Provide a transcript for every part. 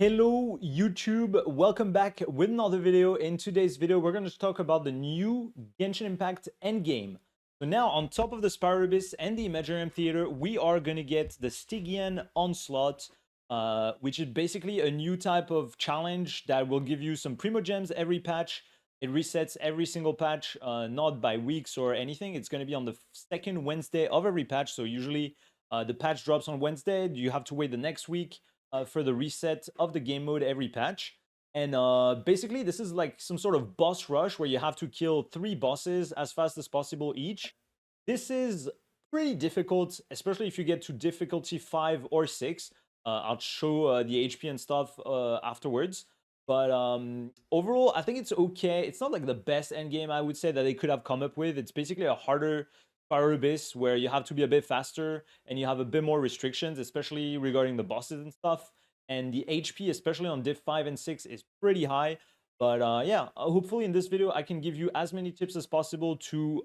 Hello YouTube, welcome back with another video. In today's video, we're going to talk about the new Genshin Impact Endgame. So now on top of the Spiral Abyss and the Imaginarium Theater, we are going to get the Stygian Onslaught, which is basically a new type of challenge that will give you some Primo Gems every patch. It resets every single patch, not by weeks or anything. It's going to be on the second Wednesday of every patch. So usually the patch drops on Wednesday. You have to wait the next week for the reset of the game mode every patch. And basically, this is like some sort of boss rush where you have to kill 3 bosses as fast as possible each. This is pretty difficult, especially if you get to difficulty 5 or 6. I'll show the HP and stuff afterwards. But overall, I think it's okay. It's not like the best endgame I would say that they could have come up with. It's basically a harder Spiral Abyss where you have to be a bit faster and you have a bit more restrictions, especially regarding the bosses and stuff. And the HP, especially on Div 5 and 6, is pretty high. But yeah, hopefully in this video, I can give you as many tips as possible to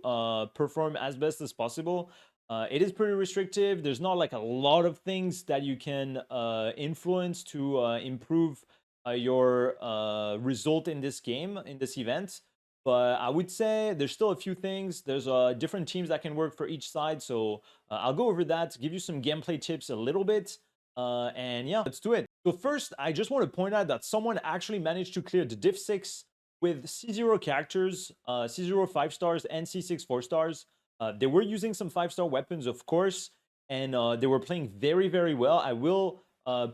perform as best as possible. It is pretty restrictive. There's not like a lot of things that you can influence to improve your result in this game, in this event. But I would say there's still a few things. There's different teams that can work for each side. So I'll go over that, give you some gameplay tips a little bit. And yeah, let's do it. So first, I just want to point out that someone actually managed to clear the Div 6 with C0 characters, C0 5 stars, and C6 4 stars. They were using some 5-star weapons, of course, and they were playing very, very well. I will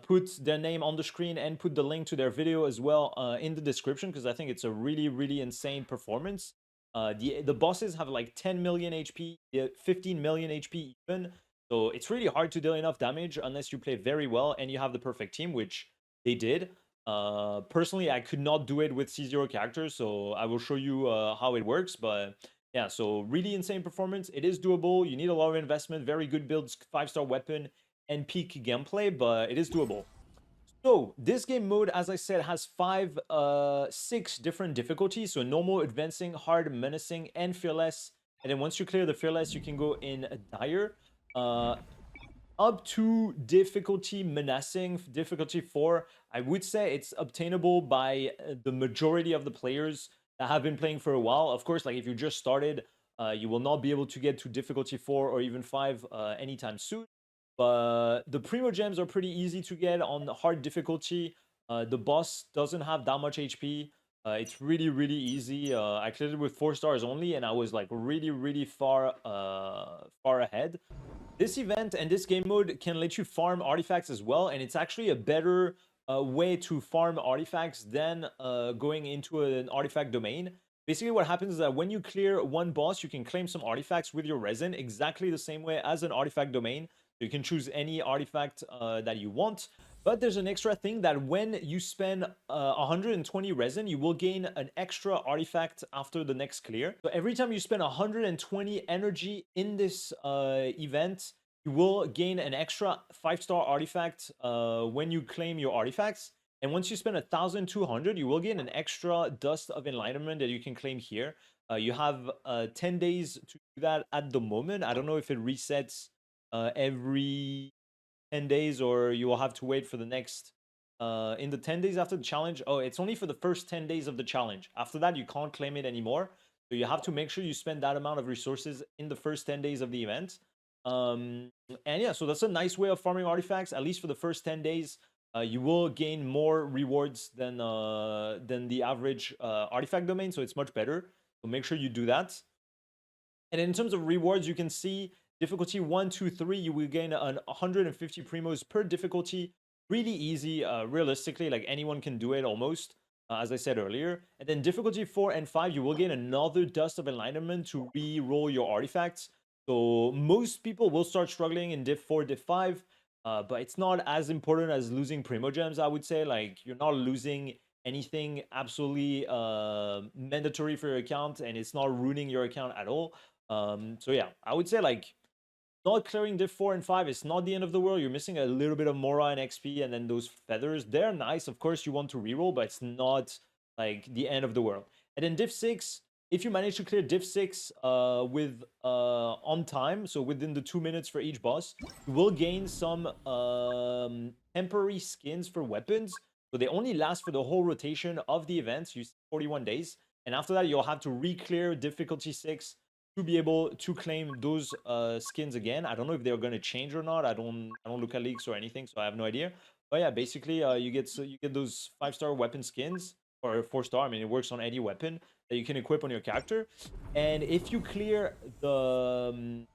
put their name on the screen and put the link to their video as well in the description because I think it's a really, really insane performance. The bosses have like 10 million HP, 15 million HP even. So it's really hard to deal enough damage unless you play very well and you have the perfect team, which they did. Personally, I could not do it with C0 characters, so I will show you how it works. But yeah, so really insane performance. It is doable. You need a lot of investment, very good builds, 5-star weapon, and peak gameplay, but it is doable. So this game mode, as I said, has 6 different difficulties. So normal, advancing, hard, menacing, and fearless. And then once you clear the fearless, you can go in dire. Up to difficulty menacing, difficulty 4, I would say it's obtainable by the majority of the players that have been playing for a while. Of course, like if you just started, you will not be able to get to difficulty 4 or even 5 anytime soon. But the Primo Gems are pretty easy to get on hard difficulty. The boss doesn't have that much HP. It's really, really easy. I cleared it with 4 stars only, and I was like really, really far ahead. This event and this game mode can let you farm artifacts as well, and it's actually a better way to farm artifacts than going into an artifact domain. Basically, what happens is that when you clear one boss, you can claim some artifacts with your resin exactly the same way as an artifact domain. You can choose any artifact that you want. But there's an extra thing that when you spend 120 resin, you will gain an extra artifact after the next clear. So every time you spend 120 energy in this event, you will gain an extra 5-star artifact when you claim your artifacts. And once you spend 1,200, you will gain an extra Dust of Enlightenment that you can claim here. You have 10 days to do that at the moment. I don't know if it resets every 10 days or you will have to wait for the next in the 10 days after the challenge. Oh, it's only for the first 10 days of the challenge. After that, you can't claim it anymore. So you have to make sure you spend that amount of resources in the first 10 days of the event. And yeah, so that's a nice way of farming artifacts, at least for the first 10 days. You will gain more rewards than the average artifact domain, so it's much better. So make sure you do that. And in terms of rewards, you can see difficulty 1, 2, 3, you will gain 150 primos per difficulty. Really easy, realistically, like anyone can do it almost, as I said earlier. And then difficulty 4 and 5, you will gain another Dust of Enlightenment to re-roll your artifacts. So most people will start struggling in Div 4, Div 5, but it's not as important as losing Primo Gems, I would say. Like, you're not losing anything absolutely mandatory for your account, and it's not ruining your account at all. So yeah, I would say like not clearing Div 4 and 5 is not the end of the world. You're missing a little bit of Mora and XP, and then those feathers, they're nice. Of course, you want to reroll, but it's not like the end of the world. And then Div 6, if you manage to clear Div 6 with on time, so within the 2 minutes for each boss, you will gain some temporary skins for weapons. So they only last for the whole rotation of the events. You see 41 days. And after that, you'll have to re-clear difficulty 6 to be able to claim those skins again. I don't know if they're going to change or not. I don't look at leaks or anything, so I have no idea. But yeah, basically you get those 5-star weapon skins, or 4-star. I mean, it works on any weapon that you can equip on your character. And if you clear the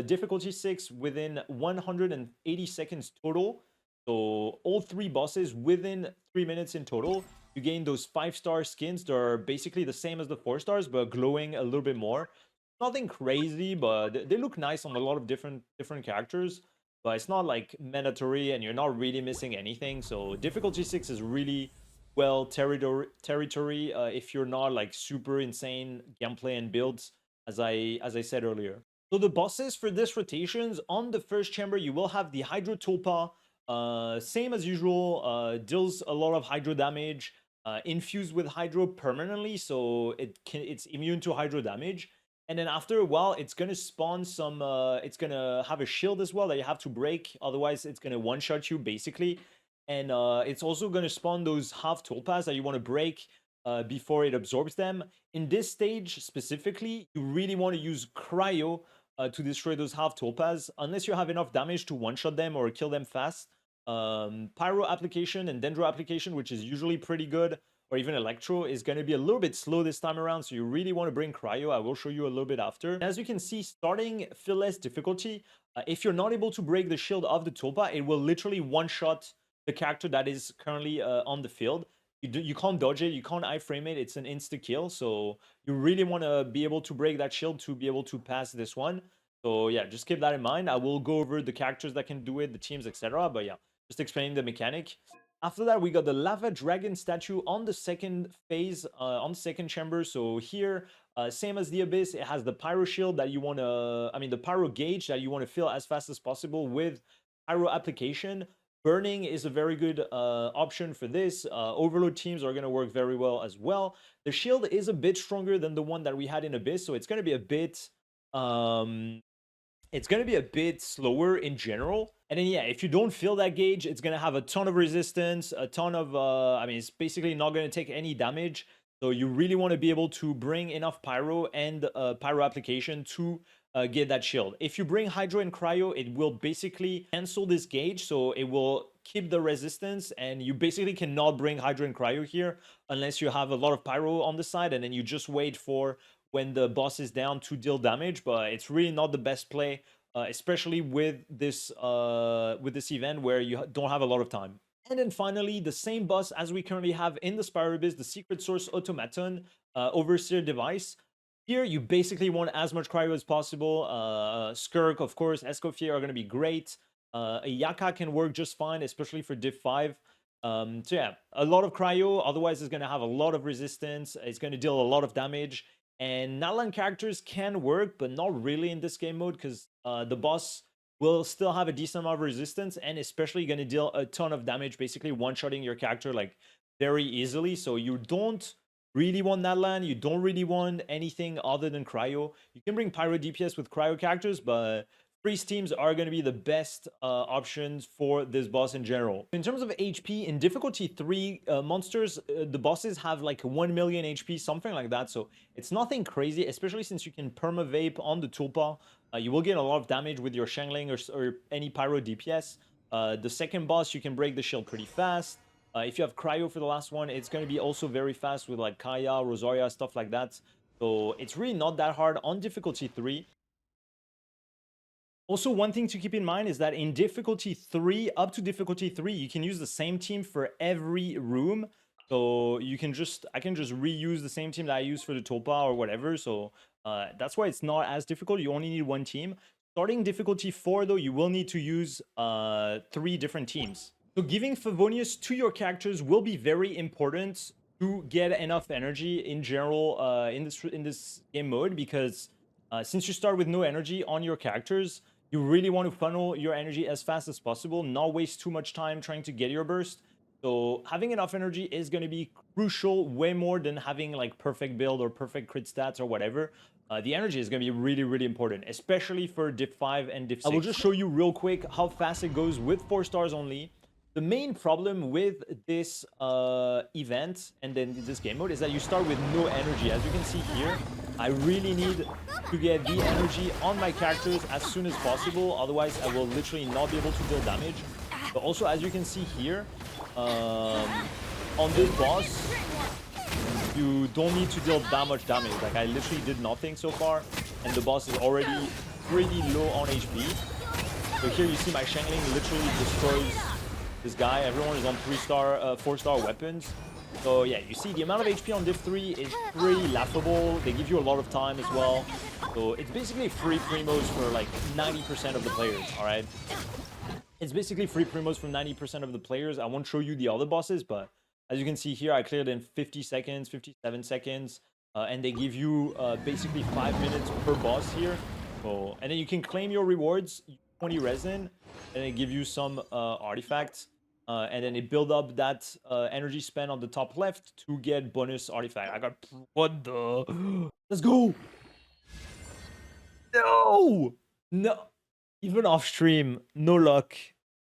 difficulty 6 within 180 seconds total, so all 3 bosses within 3 minutes in total, you gain those 5-star skins that are basically the same as the 4 stars, but glowing a little bit more. Nothing crazy, but they look nice on a lot of different characters. But it's not like mandatory, and you're not really missing anything. So difficulty 6 is really well territory if you're not like super insane gameplay and builds, as I said earlier. So the bosses for this rotations, on the first chamber, you will have the Hydro Tulpa. Same as usual, deals a lot of Hydro damage, infused with Hydro permanently, so it's immune to Hydro damage. And then after a while, it's gonna spawn some, it's gonna have a shield as well that you have to break, otherwise it's gonna one-shot you, basically. And it's also gonna spawn those half Tulpas that you want to break before it absorbs them. In this stage specifically, you really want to use Cryo to destroy those half Tulpas, unless you have enough damage to one-shot them or kill them fast. Pyro application and Dendro application, which is usually pretty good, or even Electro, is going to be a little bit slow this time around, so you really want to bring Cryo. I will show you a little bit after. As you can see, starting Phyllis difficulty, if you're not able to break the shield of the Tulpa, it will literally one-shot the character that is currently on the field. You can't dodge it, you can't iframe it, it's an insta-kill, so you really want to be able to break that shield to be able to pass this one. So yeah, just keep that in mind. I will go over the characters that can do it, the teams, etc. But yeah, just explaining the mechanic. After that, we got the Lava Dragon statue on the second phase, on the second chamber. So here, same as the Abyss, it has the Pyro Shield that you want to, the Pyro Gauge that you want to fill as fast as possible with Pyro Application. Burning is a very good option for this. Overload teams are going to work very well as well. The shield is a bit stronger than the one that we had in Abyss, so it's going to be a bit slower in general. And then yeah, if you don't fill that gauge, it's going to have a ton of resistance, a ton of it's basically not going to take any damage. So you really want to be able to bring enough pyro and pyro application to get that shield. If you bring Hydro and Cryo, it will basically cancel this gauge, so it will keep the resistance, and you basically cannot bring Hydro and Cryo here unless you have a lot of pyro on the side, and then you just wait for when the boss is down to deal damage. But it's really not the best play, especially with this event where you don't have a lot of time. And then finally, the same boss as we currently have in the Spyro Abyss, the Secret Source Automaton Overseer device. Here, you basically want as much cryo as possible. Skirk, of course, Escoffier are going to be great. Yaka can work just fine, especially for Div 5. So yeah, a lot of cryo, otherwise it's going to have a lot of resistance. It's going to deal a lot of damage. And Nalan characters can work, but not really in this game mode, because the boss will still have a decent amount of resistance, and especially going to deal a ton of damage, basically one-shotting your character like very easily. So you don't really want Natlan, you don't really want anything other than Cryo. You can bring Pyro DPS with Cryo characters, but freeze teams are going to be the best options for this boss in general. In terms of HP, in difficulty 3, monsters, the bosses have like 1 million HP, something like that. So it's nothing crazy, especially since you can perma-vape on the Tulpa. You will get a lot of damage with your Shangling or any Pyro DPS. The second boss, you can break the shield pretty fast. If you have Cryo for the last one, it's going to be also very fast with like Kaya, Rosaria, stuff like that. So it's really not that hard on difficulty 3. Also, one thing to keep in mind is that in difficulty 3, up to difficulty 3, you can use the same team for every room. So you can I can just reuse the same team that I use for the Tulpa or whatever. So that's why it's not as difficult. You only need one team. Starting difficulty 4, though, you will need to use 3 different teams. So giving Favonius to your characters will be very important to get enough energy in general in this game mode, because since you start with no energy on your characters, you really want to funnel your energy as fast as possible, not waste too much time trying to get your burst. So having enough energy is going to be crucial, way more than having like perfect build or perfect crit stats or whatever. The energy is going to be really, really important, especially for Div 5 and Div 6. I will just show you real quick how fast it goes with 4 stars only. The main problem with this event and then this game mode is that you start with no energy. As you can see here, I really need to get the energy on my characters as soon as possible. Otherwise, I will literally not be able to deal damage. But also, as you can see here, on this boss, you don't need to deal that much damage. Like, I literally did nothing so far, and the boss is already pretty low on HP. So here you see my Shangling literally destroys this guy. Everyone is on 3-star, 4-star weapons. So yeah, you see the amount of HP on Div 3 is pretty laughable. They give you a lot of time as well. So it's basically free primos for like 90% of the players, alright? It's basically free primos from 90% of the players. I won't show you the other bosses, but as you can see here, I cleared in 50 seconds, 57 seconds. And they give you basically 5 minutes per boss here. So, and then you can claim your rewards, 20 resin, and they give you some artifacts. And then it build up that energy spent on the top left to get bonus artifact. I got... What the... Let's go! No! No! Even off stream, no luck.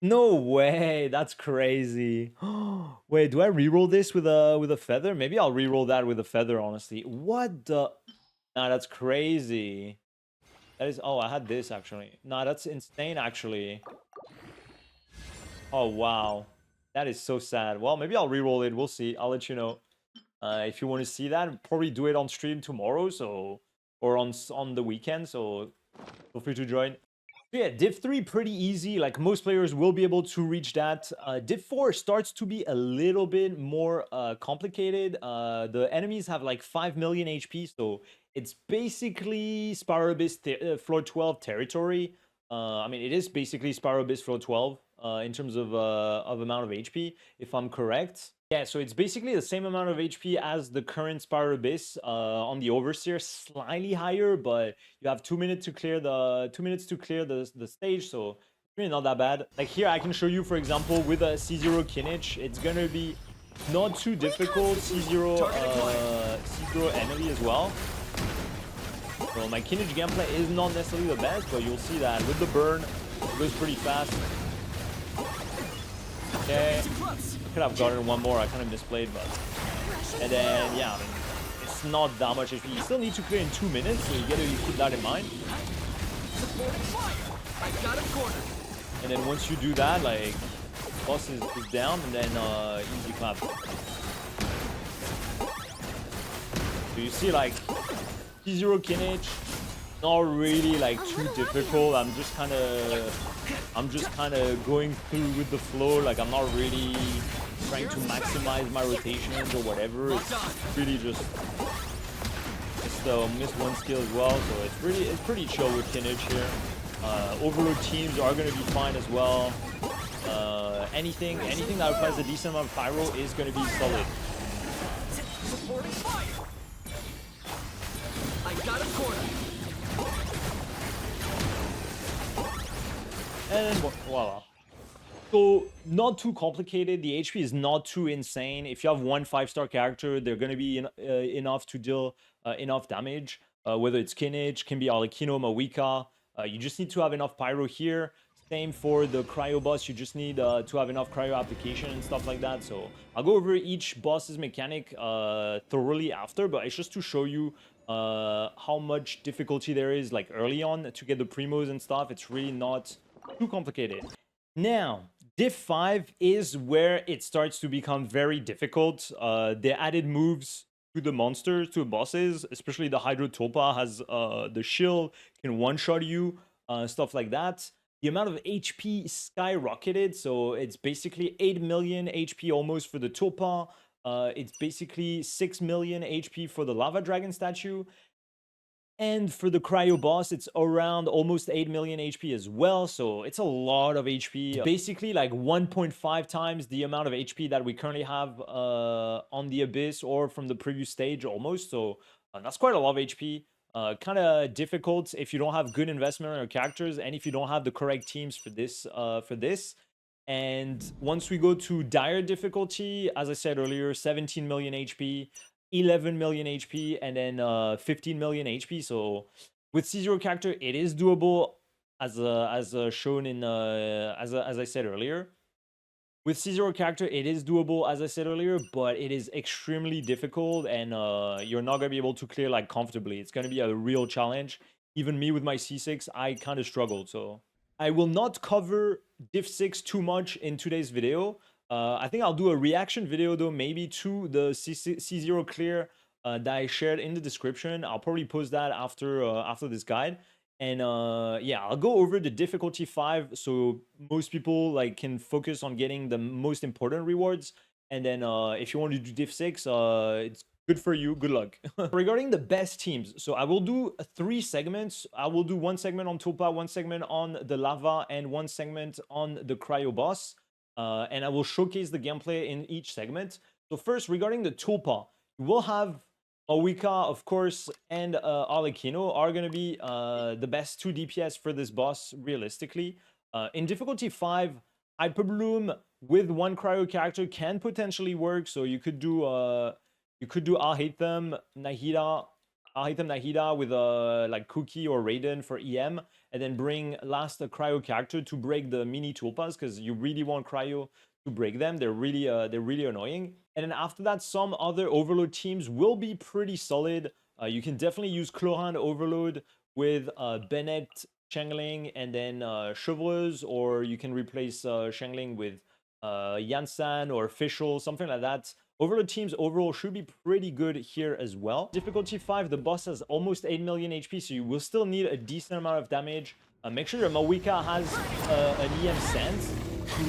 No way, that's crazy. Wait, do I reroll this with a feather? Maybe I'll reroll that with a feather, honestly. What the... Nah, that's crazy. That is... Oh, I had this, actually. Nah, that's insane, actually. Oh, wow. That is so sad. Well, maybe I'll reroll it. We'll see. I'll let you know. If you want to see that, probably do it on stream tomorrow, so... Or on the weekend, so... Feel free to join. Yeah, Div 3 pretty easy. Like, most players will be able to reach that. Div 4 starts to be a little bit more complicated. The enemies have like 5 million HP, so it's basically Spiral Abyss floor 12 territory. I mean, it is basically Spiral Abyss floor 12 in terms of amount of HP, if I'm correct. Yeah, so it's basically the same amount of HP as the current Spiral Abyss on the Overseer, slightly higher, but you have 2 minutes to clear the stage, so it's really not that bad. Like here, I can show you, for example, with a C0 Kinich, it's gonna be not too difficult. C0 enemy as well. So my Kinich gameplay is not necessarily the best, but you'll see that with the burn, it goes pretty fast. Okay, I could have gotten one more. I kind of misplayed, but... And then, yeah, I mean, it's not that much HP. You still need to clear in 2 minutes, so you gotta keep that in mind. And then once you do that, like, boss is down, and then easy clap. So you see, like, T0 Kinich, not really like too difficult. I'm just kind of going through with the flow. Like, I'm not really trying to maximize my rotations or whatever. It's really just missed one skill as well. So it's pretty chill with Kinich here. Overload teams are gonna be fine as well. Anything that applies a decent amount of pyro is gonna be solid. I got a corner. And voila. So, not too complicated. The HP is not too insane. If you have one 5-star character, they're going to be enough to deal enough damage. Whether it's Kinich, can be Arlecchino, Mawika. You just need to have enough pyro here. Same for the cryo boss. You just need to have enough cryo application and stuff like that. So, I'll go over each boss's mechanic thoroughly after, but it's just to show you how much difficulty there is like early on to get the primos and stuff. It's really not too complicated. Now, Div 5 is where it starts to become very difficult. They added moves to the monsters, to the bosses, especially the Hydro Tulpa has the shield, can one-shot you, stuff like that. The amount of HP skyrocketed, so it's basically 8 million HP almost for the Tulpa. It's basically 6 million HP for the Lava Dragon statue. And for the cryo boss, it's around almost 8 million HP as well. So it's a lot of HP. Basically like 1.5 times the amount of HP that we currently have on the Abyss or from the previous stage almost. So that's quite a lot of HP. Kind of difficult if you don't have good investment on your characters and if you don't have the correct teams for this. And once we go to dire difficulty, as I said earlier, 17 million HP. 11 million HP and then 15 million HP. So with C0 character, it is doable as shown in as I said earlier. With C0 character, it is doable, as I said earlier, but it is extremely difficult, and you're not going to be able to clear like comfortably. It's going to be a real challenge. Even me with my C6, I kind of struggled, so I will not cover Div 6 too much in today's video. I think I'll do a reaction video, though, maybe to the C0 clear that I shared in the description. I'll probably post that after this guide. And yeah, I'll go over the difficulty 5 so most people like can focus on getting the most important rewards. And then if you want to do Div 6, it's good for you. Good luck. Regarding the best teams, so I will do 3 segments. I will do 1 segment on Tulpa, 1 segment on the lava, and 1 segment on the cryo boss. And I will showcase the gameplay in each segment. So first, regarding the Tulpa, you will have Mawika, of course, and Arlecchino are going to be the best 2 DPS for this boss, realistically. In difficulty 5, Hyperbloom with 1 cryo character can potentially work. So you could do Alhaitham Nahida with like Cookie or Raiden for EM, and then bring last a cryo character to break the mini tulpas, because you really want cryo to break them. They're really annoying. And then after that, some other overload teams will be pretty solid. You can definitely use Chlorine overload with Bennett, Chengling, and then Chevreuse, or you can replace Chengling with Yansan or Fischl, something like that. Overload teams overall should be pretty good here as well. Difficulty 5, the boss has almost 8 million HP, so you will still need a decent amount of damage. Make sure your Mawika has an EM sense to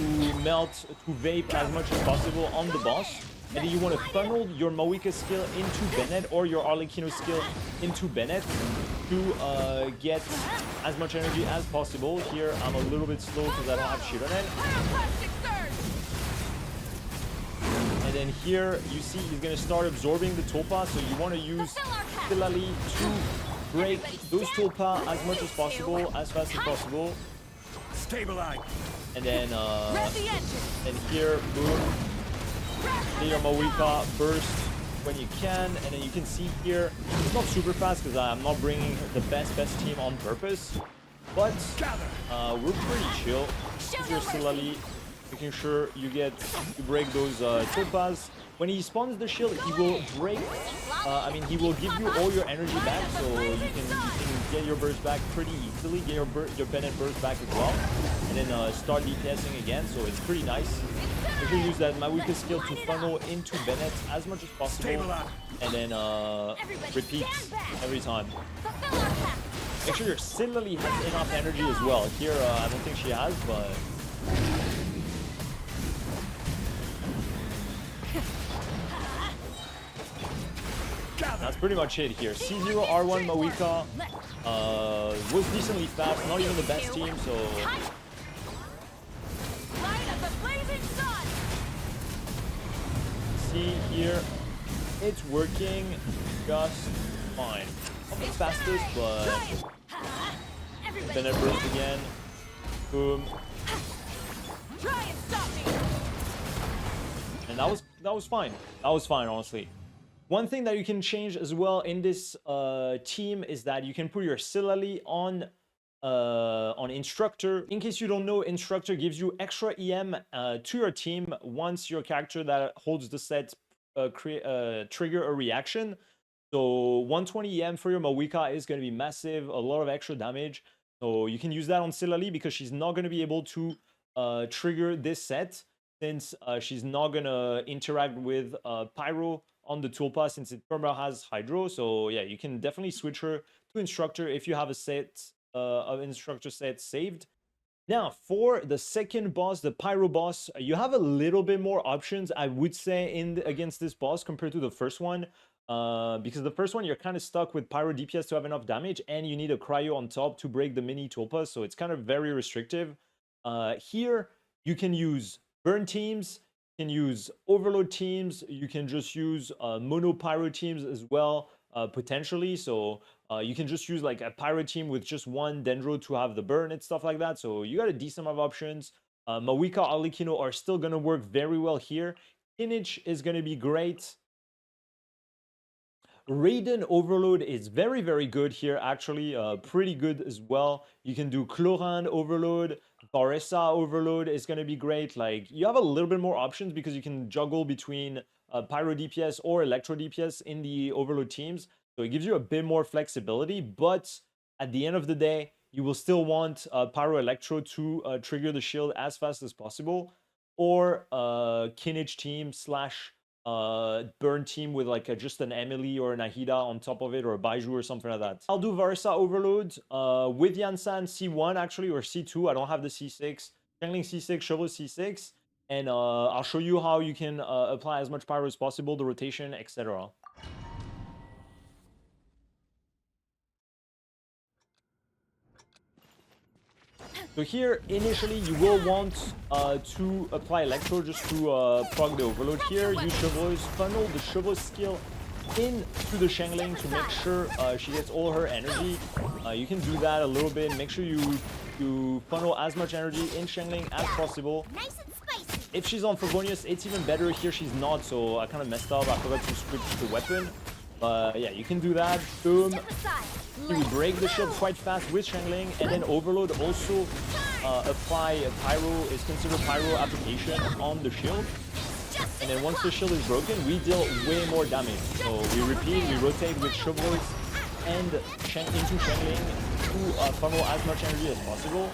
melt, to vape as much as possible on the boss. And then you want to funnel your Mawika skill into Bennett or your Arlecchino skill into Bennett to get as much energy as possible. Here, I'm a little bit slow because I don't have Shironen. And then here, you see he's going to start absorbing the Tulpa, so you want to use Silali to break those Tulpa as much as possible, as fast as possible. Stabilize. And then here, boom. Get your Mawika burst when you can, and then you can see here, it's not super fast because I'm not bringing the best team on purpose, but we're pretty chill. Use your Silali, making sure you break those Tulpas. When he spawns the shield, he will break, he will give you all your energy back, so you can get your burst back pretty easily, get your Bennett burst back as well, and then start DPSing again, so it's pretty nice. You can use that Mawika skill to funnel into Bennett as much as possible, and then repeat every time. Make sure your Silali has enough energy as well. Here, I don't think she has, but... That's pretty much it here. C0, R1, Mawika was decently fast, not even the best team, so... See here, it's working just fine. Not the fastest, but... Bennett burst again. Boom. And that was fine. That was fine, honestly. One thing that you can change as well in this team is that you can put your Silali on Instructor. In case you don't know, Instructor gives you extra EM to your team once your character that holds the set trigger a reaction. So 120 EM for your Mawika is going to be massive, a lot of extra damage. So you can use that on Silali because she's not going to be able to trigger this set, since she's not going to interact with Pyro on the Tulpa, since it perma has Hydro. So yeah, you can definitely switch her to Instructor if you have a set of Instructor set saved. Now, for the second boss, the Pyro boss, you have a little bit more options, I would say, against this boss compared to the first one. Because the first one, you're kind of stuck with Pyro DPS to have enough damage, and you need a Cryo on top to break the mini Tulpa, so it's kind of very restrictive. Here, you can use Burn teams, you can use Overload teams, you can just use Mono Pyro teams as well, potentially. So you can just use like a Pyro team with just one Dendro to have the burn and stuff like that. So you got a decent amount of options. Mawika, Arlecchino are still going to work very well here. Kinich is going to be great. Raiden Overload is very, very good here, actually. Pretty good as well. You can do Chlorine Overload. Varesa Overload is going to be great. Like, you have a little bit more options because you can juggle between Pyro DPS or Electro DPS in the Overload teams. So it gives you a bit more flexibility, but at the end of the day, you will still want Pyro Electro to trigger the shield as fast as possible, or Kinich team slash burn team with like just an Emily or an Ahida on top of it, or a Baiju or something like that. I'll do Varsa Overload with Yansan C1 actually, or C2. I don't have the C6. Shangling C6, Shovel C6, and I'll show you how you can apply as much pyro as possible, the rotation, etc. So here, initially, you will want to apply Electro just to proc the Overload here. Use Chevreuse, funnel the Chevreuse skill into the Shangling to make sure she gets all her energy. You can do that a little bit. Make sure you funnel as much energy in Shangling as possible. If she's on Favonius, it's even better. Here she's not, so I kind of messed up. I forgot to switch the weapon. But yeah, you can do that. Boom. You break the shield quite fast with Shangling, and then Overload also apply a Pyro, is considered Pyro application on the shield. And then once the shield is broken, we deal way more damage. So we repeat, we rotate with Chevreuse and into Shangling to funnel as much energy as possible.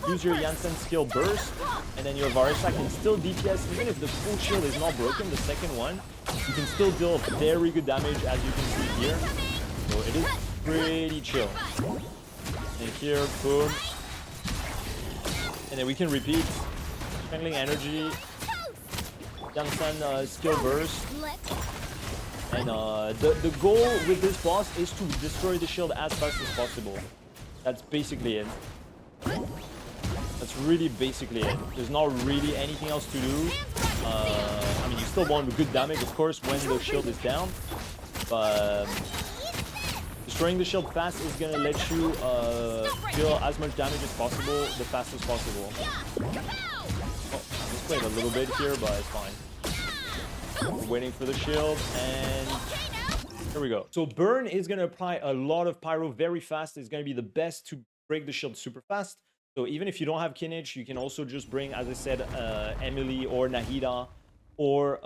Use your Yansen skill burst, and then your Varisa can still DPS even if the full shield is not broken, the second one. You can still deal very good damage, as you can see here. So it is pretty chill. And here, boom. And then we can repeat. Channeling energy. Yansan skill burst. And the goal with this boss is to destroy the shield as fast as possible. That's basically it. That's really basically it. There's not really anything else to do. I mean, you still want good damage, of course, when the shield is down. But destroying the shield fast is going to let you deal as much damage as possible, the fastest possible. Oh, I misplayed a little bit here, but it's fine. We're waiting for the shield, and here we go. So Burn is going to apply a lot of Pyro very fast. It's going to be the best to break the shield super fast. So even if you don't have Kinich, you can also just bring, as I said, Emily or Nahida or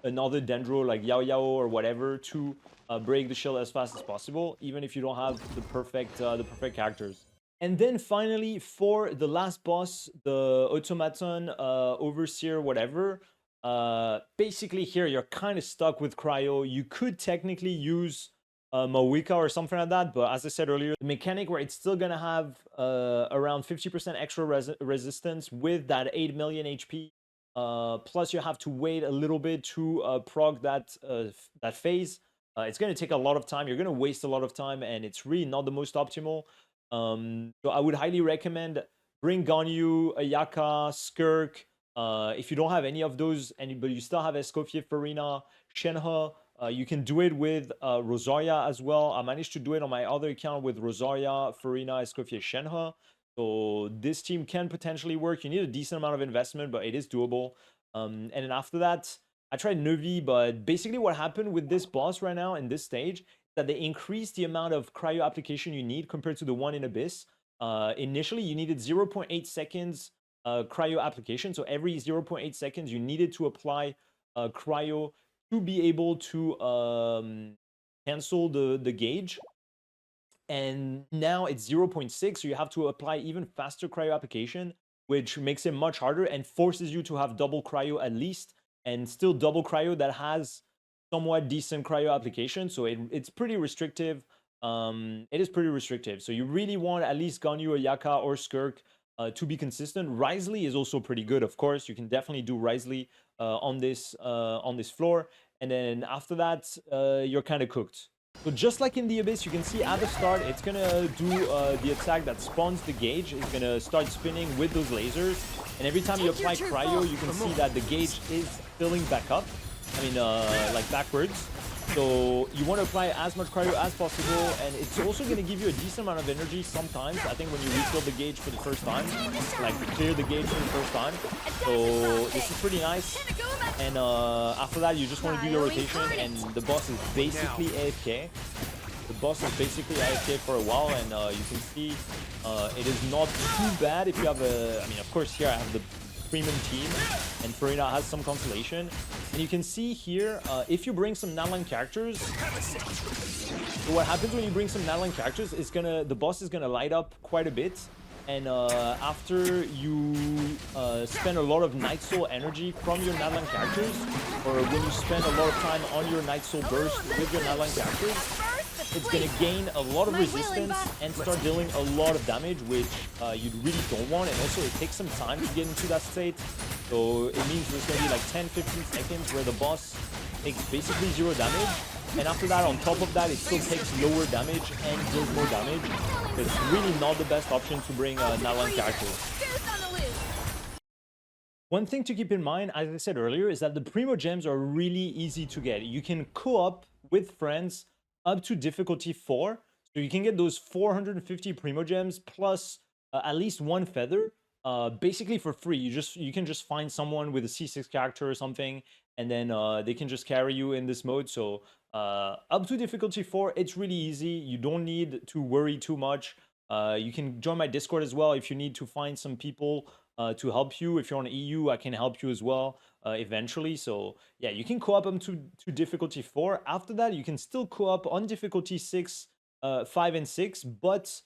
another Dendro like Yao Yao or whatever to break the shield as fast as possible, even if you don't have the perfect characters. And then finally, for the last boss, the Automaton, Overseer, whatever, basically here you're kind of stuck with Cryo. You could technically use Mawika or something like that, but as I said earlier, the mechanic where it's still gonna have around 50% extra resistance with that 8 million HP, plus you have to wait a little bit to proc that phase. It's gonna take a lot of time. You're gonna waste a lot of time, and it's really not the most optimal. So I would highly recommend bring Ganyu, Ayaka, Skirk. If you don't have any of those, but you still have Escoffier, Farina, Shenhe, you can do it with Rosaria as well. I managed to do it on my other account with Rosaria, Farina, Escoffier, Shenhe. So this team can potentially work. You need a decent amount of investment, but it is doable. And then after that, I tried Nervi, but basically what happened with this boss right now in this stage, that they increased the amount of cryo application you need compared to the one in Abyss. Initially, you needed 0.8 seconds cryo application. So every 0.8 seconds, you needed to apply cryo to be able to cancel the gauge. And now it's 0.6, so you have to apply even faster cryo application, which makes it much harder and forces you to have double cryo at least, and still double cryo that has somewhat decent cryo application. So it's pretty restrictive. It is pretty restrictive. So you really want at least Ganyu, Ayaka, or Skirk to be consistent. Risley is also pretty good, of course. You can definitely do Risley on this floor. And then after that, you're kind of cooked. So just like in the Abyss, you can see at the start, it's going to do the attack that spawns the gauge. It's going to start spinning with those lasers. And every time you apply cryo, you can see that the gauge is filling back up. I mean, like backwards. So you want to apply as much cryo as possible. And it's also going to give you a decent amount of energy sometimes. I think when you refill the gauge for the first time, like clear the gauge for the first time. So this is pretty nice. And after that, you just want to do your rotation, and the boss is basically AFK. The boss is basically AFK for a while, and you can see it is not too bad if you have a... I mean, of course, here I have the premium team, and Farina has some consolation. And you can see here, if you bring some Natlan characters, so what happens when you bring some Natlan characters is the boss is gonna light up quite a bit. And after you spend a lot of Night Soul energy from your Natlan characters, or when you spend a lot of time on your Night Soul burst with your Natlan characters, it's going to gain a lot of resistance and start dealing a lot of damage, which you really don't want. And also, it takes some time to get into that state. So it means there's going to be like 10-15 seconds where the boss takes basically 0 damage. And after that, on top of that, it still takes lower damage and deals more damage. So it's really not the best option to bring Natlan characters. One thing to keep in mind, as I said earlier, is that the Primo Gems are really easy to get. You can co-op with friends up to difficulty 4. So you can get those 450 Primo Gems plus at least 1 feather basically for free. You can just find someone with a C6 character or something, and then they can just carry you in this mode. So up to difficulty 4, it's really easy. You don't need to worry too much. You can join my Discord as well if you need to find some people to help you. If you're on EU, I can help you as well eventually. So yeah, you can co-op them to difficulty 4. After that, you can still co-op on difficulty 6, 5, and 6. But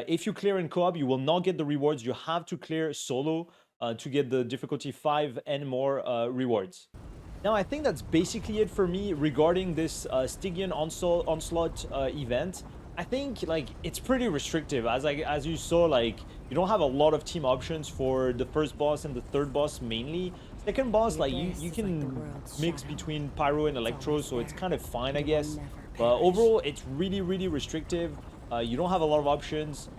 if you clear in co-op, you will not get the rewards. You have to clear solo to get the difficulty 5 and more rewards. Now, I think that's basically it for me regarding this Stygian Onslaught event. I think like it's pretty restrictive, as you saw. Like, you don't have a lot of team options for the first boss and the third boss mainly. Second boss, like you can mix between Pyro and Electro, so it's kind of fine, I guess. But overall, it's really restrictive. You don't have a lot of options.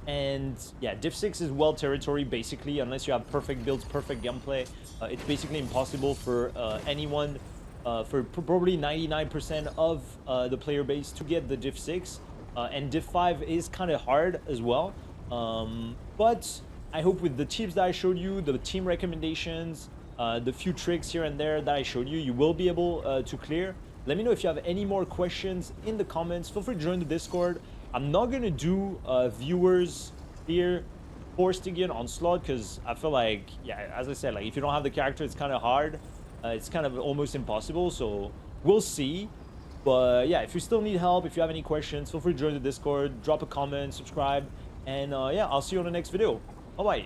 And yeah, Div 6 is well territory basically, unless you have perfect builds, perfect gameplay. It's basically impossible for anyone, for probably 99% of the player base to get the Div 6. And Div 5 is kind of hard as well. But I hope with the tips that I showed you, the team recommendations, the few tricks here and there that I showed you, you will be able to clear. Let me know if you have any more questions in the comments. Feel free to join the Discord. I'm not going to do viewers here for Stygian Onslaught because I feel like, yeah, as I said, like if you don't have the character, it's kind of hard. It's kind of almost impossible. So we'll see. But yeah, if you still need help, if you have any questions, feel free to join the Discord, drop a comment, subscribe. And yeah, I'll see you on the next video. Bye-bye.